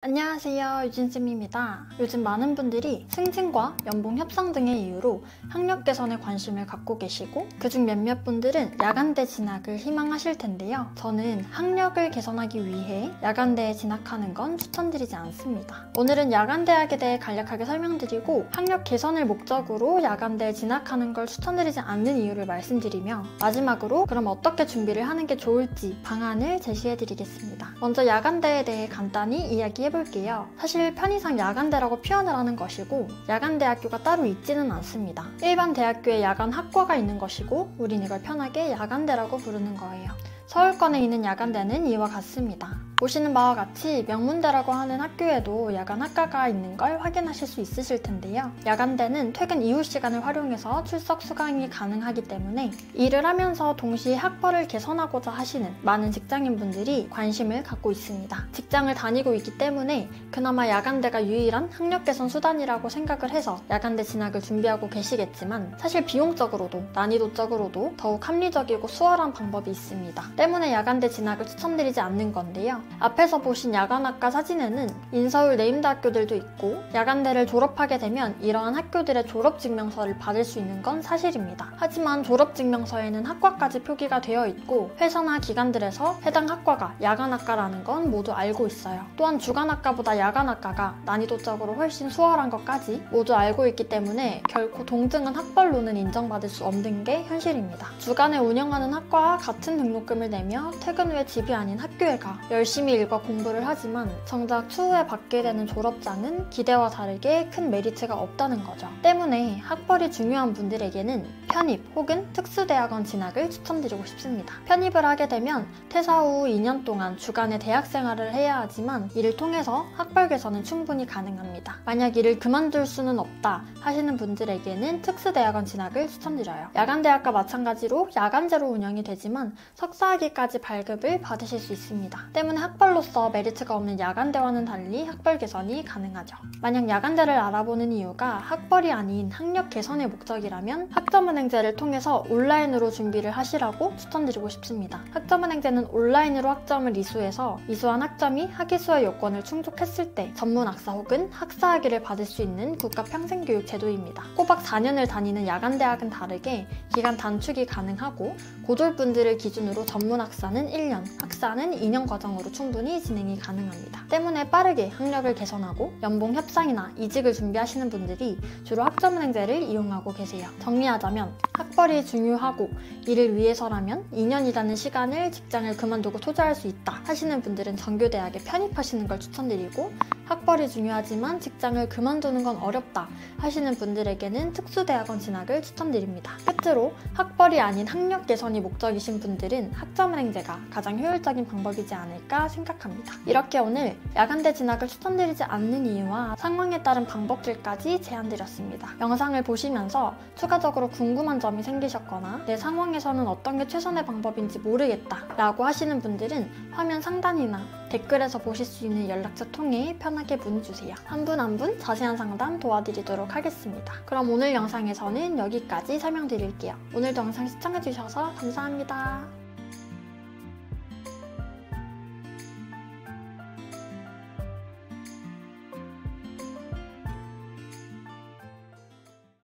안녕하세요, 유진쌤입니다. 요즘 많은 분들이 승진과 연봉 협상 등의 이유로 학력 개선에 관심을 갖고 계시고 그중 몇몇 분들은 야간대 진학을 희망하실 텐데요. 저는 학력을 개선하기 위해 야간대에 진학하는 건 추천드리지 않습니다. 오늘은 야간대학에 대해 간략하게 설명드리고 학력 개선을 목적으로 야간대에 진학하는 걸 추천드리지 않는 이유를 말씀드리며 마지막으로 그럼 어떻게 준비를 하는 게 좋을지 방안을 제시해드리겠습니다. 먼저 야간대에 대해 간단히 이야기해볼게요. 사실 편의상 야간대라고 표현을 하는 것이고 야간대학교가 따로 있지는 않습니다. 일반 대학교에 야간학과가 있는 것이고 우린 이걸 편하게 야간대라고 부르는 거예요. 서울권에 있는 야간대는 이와 같습니다. 보시는 바와 같이 명문대라고 하는 학교에도 야간학과가 있는 걸 확인하실 수 있으실 텐데요. 야간대는 퇴근 이후 시간을 활용해서 출석 수강이 가능하기 때문에 일을 하면서 동시에 학벌을 개선하고자 하시는 많은 직장인분들이 관심을 갖고 있습니다. 직장을 다니고 있기 때문에 그나마 야간대가 유일한 학력 개선 수단이라고 생각을 해서 야간대 진학을 준비하고 계시겠지만 사실 비용적으로도 난이도적으로도 더욱 합리적이고 수월한 방법이 있습니다. 때문에 야간대 진학을 추천드리지 않는 건데요. 앞에서 보신 야간학과 사진에는 인서울 네임드학교들도 있고 야간대를 졸업하게 되면 이러한 학교들의 졸업증명서를 받을 수 있는 건 사실입니다. 하지만 졸업증명서에는 학과까지 표기가 되어 있고 회사나 기관들에서 해당 학과가 야간학과라는 건 모두 알고 있어요. 또한 주간학과보다 야간학과가 난이도적으로 훨씬 수월한 것까지 모두 알고 있기 때문에 결코 동등한 학벌로는 인정받을 수 없는 게 현실입니다. 주간에 운영하는 학과와 같은 등록금을 내며 퇴근 후에 집이 아닌 학교에 가 열심히 일과 공부를 하지만 정작 추후에 받게 되는 졸업장은 기대와 다르게 큰 메리트가 없다는 거죠. 때문에 학벌이 중요한 분들에게는 편입 혹은 특수대학원 진학을 추천드리고 싶습니다. 편입을 하게 되면 퇴사 후 2년 동안 주간에 대학 생활을 해야 하지만 이를 통해서 학벌 개선은 충분히 가능합니다. 만약 이를 그만둘 수는 없다 하시는 분들에게는 특수대학원 진학을 추천드려요. 야간대학과 마찬가지로 야간제로 운영이 되지만 석사학위까지 발급을 받으실 수 있습니다. 때문에 학벌로서 메리트가 없는 야간대와는 달리 학벌 개선이 가능하죠. 만약 야간대를 알아보는 이유가 학벌이 아닌 학력 개선의 목적이라면 학점은행제를 통해서 온라인으로 준비를 하시라고 추천드리고 싶습니다. 학점은행제는 온라인으로 학점을 이수해서 이수한 학점이 학위수의 요건을 충족했을 때 전문학사 혹은 학사학위를 받을 수 있는 국가평생교육 제도입니다. 꼬박 4년을 다니는 야간대학은 다르게 기간 단축이 가능하고 고졸분들을 기준으로 전문학사는 1년, 학사는 2년 과정으로 충분히 진행이 가능합니다. 때문에 빠르게 학력을 개선하고 연봉 협상이나 이직을 준비하시는 분들이 주로 학점은행제를 이용하고 계세요. 정리하자면 학벌이 중요하고 이를 위해서라면 2년이라는 시간을 직장을 그만두고 투자할 수 있다 하시는 분들은 정규대학에 편입하시는 걸 추천드리고 학벌이 중요하지만 직장을 그만두는 건 어렵다 하시는 분들에게는 특수대학원 진학을 추천드립니다. 끝으로 학벌이 아닌 학력 개선이 목적이신 분들은 학점은행제가 가장 효율적인 방법이지 않을까 생각합니다. 이렇게 오늘 야간대 진학을 추천드리지 않는 이유와 상황에 따른 방법들까지 제안드렸습니다. 영상을 보시면서 추가적으로 궁금한 점이 생기셨거나 내 상황에서는 어떤 게 최선의 방법인지 모르겠다 라고 하시는 분들은 화면 상단이나 댓글에서 보실 수 있는 연락처 통해 편하게 문의주세요. 한 분 한 분 자세한 상담 도와드리도록 하겠습니다. 그럼 오늘 영상에서는 여기까지 설명드릴게요. 오늘도 영상 시청해주셔서 감사합니다.